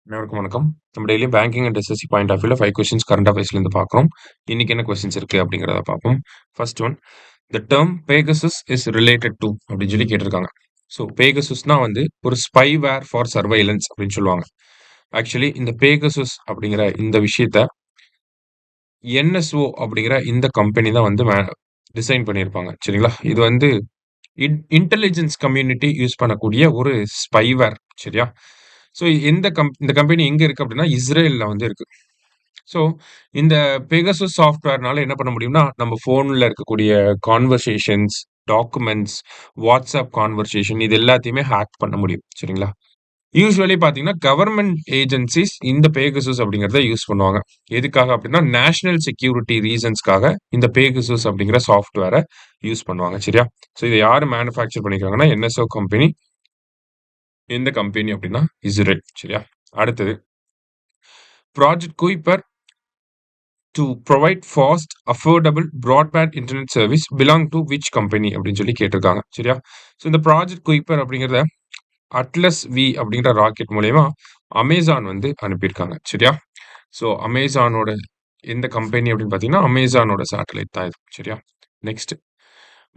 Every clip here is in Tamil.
அனைவருக்கும் வணக்கம். நம்ம daily banking and SSC point of வியூல 5 கொஸ்டின்ஸ் கரண்ட் அஃபேர்ஸ்லேருந்து பார்க்குறோம். இன்னைக்கு என்ன கொஸ்டின்ஸ் இருக்கு அப்படிங்கிறத பார்ப்போம். First one, the term Pegasus is related to அப்படின்னு சொல்லி கேட்டிருக்காங்க. ஸோ பேகசஸ்னா வந்து ஒரு ஸ்பைவேர் ஃபார் சர்வைலன்ஸ் அப்படின்னு சொல்லுவாங்க. ஆக்சுவலி இந்த பேகசஸ் அப்படிங்கிற இந்த விஷயத்த என்எஸ்ஓ அப்படிங்கிற இந்த கம்பெனி தான் வந்து டிசைன் பண்ணியிருப்பாங்க. சரிங்களா? இது வந்து இன்டெலிஜென்ஸ் கம்யூனிட்டி யூஸ் பண்ணக்கூடிய ஒரு ஸ்பைவேர். சரியா? ஸோ இந்த கம்பெனி எங்க இருக்கு அப்படின்னா இஸ்ரேல்ல வந்து இருக்கு. ஸோ இந்த பெகசஸ் சாஃப்ட்வேர்னால என்ன பண்ண முடியும்னா நம்ம ஃபோன்ல இருக்கக்கூடிய கான்வர்சேஷன்ஸ், டாக்குமெண்ட்ஸ், வாட்ஸ்அப் கான்வர்சேஷன் இது எல்லாத்தையுமே ஹேக் பண்ண முடியும். சரிங்களா? யூசுவலி பார்த்தீங்கன்னா கவர்மெண்ட் ஏஜென்சிஸ் இந்த பேகசஸ் அப்படிங்கிறத யூஸ் பண்ணுவாங்க. எதுக்காக அப்படின்னா நேஷனல் செக்யூரிட்டி ரீசன்ஸ்க்காக இந்த பேகசஸ் அப்படிங்கிற சாஃப்ட்வேரை யூஸ் பண்ணுவாங்க. சரியா? ஸோ இதை யார் மேனுஃபேக்சர் பண்ணியிருக்காங்கன்னா என்எஸ்ஓ கம்பெனி. எந்த கம்பெனி அப்படின்னா இஸ்ரேல். சரியா? அடுத்தது project Kuiper to provide fast affordable broadband internet service belong to which company அப்படின்னு சொல்லி கேட்டிருக்காங்க. சரியா? ஸோ இந்த ப்ராஜெக்ட் குயிப்பர் அப்படிங்கிறத அட்லஸ் வி அப்படிங்கிற ராக்கெட் மூலயமா அமேசான் வந்து அனுப்பியிருக்காங்க. சரியா? ஸோ அமேசானோட எந்த கம்பெனி அப்படின்னு பார்த்தீங்கன்னா அமேசானோட சேட்டலைட் தான் இது. சரியா? Next,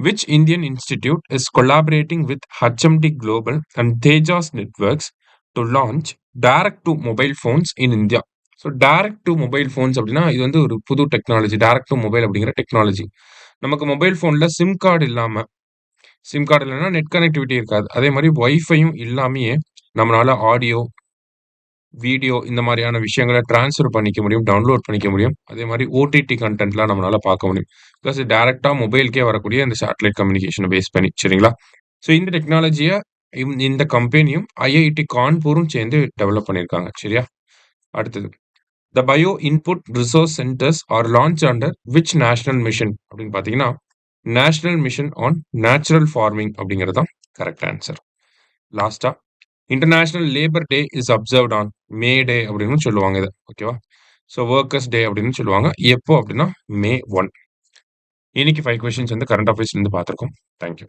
which Indian institute is collaborating with HMD Global and Tejas Networks to launch direct to mobile phones in India? So direct to mobile phones அப்படின்னா இது வந்து ஒரு புது டெக்னாலஜி. டைரக்ட் டு மொபைல் அப்படிங்கிற டெக்னாலஜி. நமக்கு மொபைல் ஃபோனில் சிம் கார்டு இல்லைன்னா நெட் கனெக்டிவிட்டி இருக்காது. அதே மாதிரி ஒய்ஃபையும் இல்லாமையே நம்மளால ஆடியோ, வீடியோ இந்த மாதிரியான விஷயங்களை ட்ரான்ஸ்ஃபர் பண்ணிக்க முடியும், டவுன்லோட் பண்ணிக்க முடியும். அதே மாதிரி ஓடிடி கண்டென்ட்லாம் நம்மளால பார்க்க முடியும். பிளஸ் டைரக்டா மொபைலுக்கே வரக்கூடிய இந்த சேட்டலைட் கம்யூனிகேஷனை பேஸ் பண்ணி. சரிங்களா? ஸோ இந்த டெக்னாலஜியை இந்த கம்பெனியும் ஐஐடி கான்பூரும் சேர்ந்து டெவலப் பண்ணியிருக்காங்க. சரியா? அடுத்தது, the bio input resource centres are launch under which national mission அப்படின்னு பார்த்தீங்கன்னா national mission on natural farming அப்படிங்கிறது தான் கரெக்ட் ஆன்சர். லாஸ்டா, international labour day is observed on May Day அப்படின்னு சொல்லுவாங்க இதை. ஓகேவா? ஸோ ஒர்க்கர்ஸ் டே அப்படின்னு சொல்லுவாங்க. எப்போ அப்படின்னா May 1. இன்னைக்கு 5 கொஸ்டின்ஸ் வந்து கரண்ட் அஃபேர்ஸ்லேருந்து பார்த்துருக்கோம். தேங்க்யூ.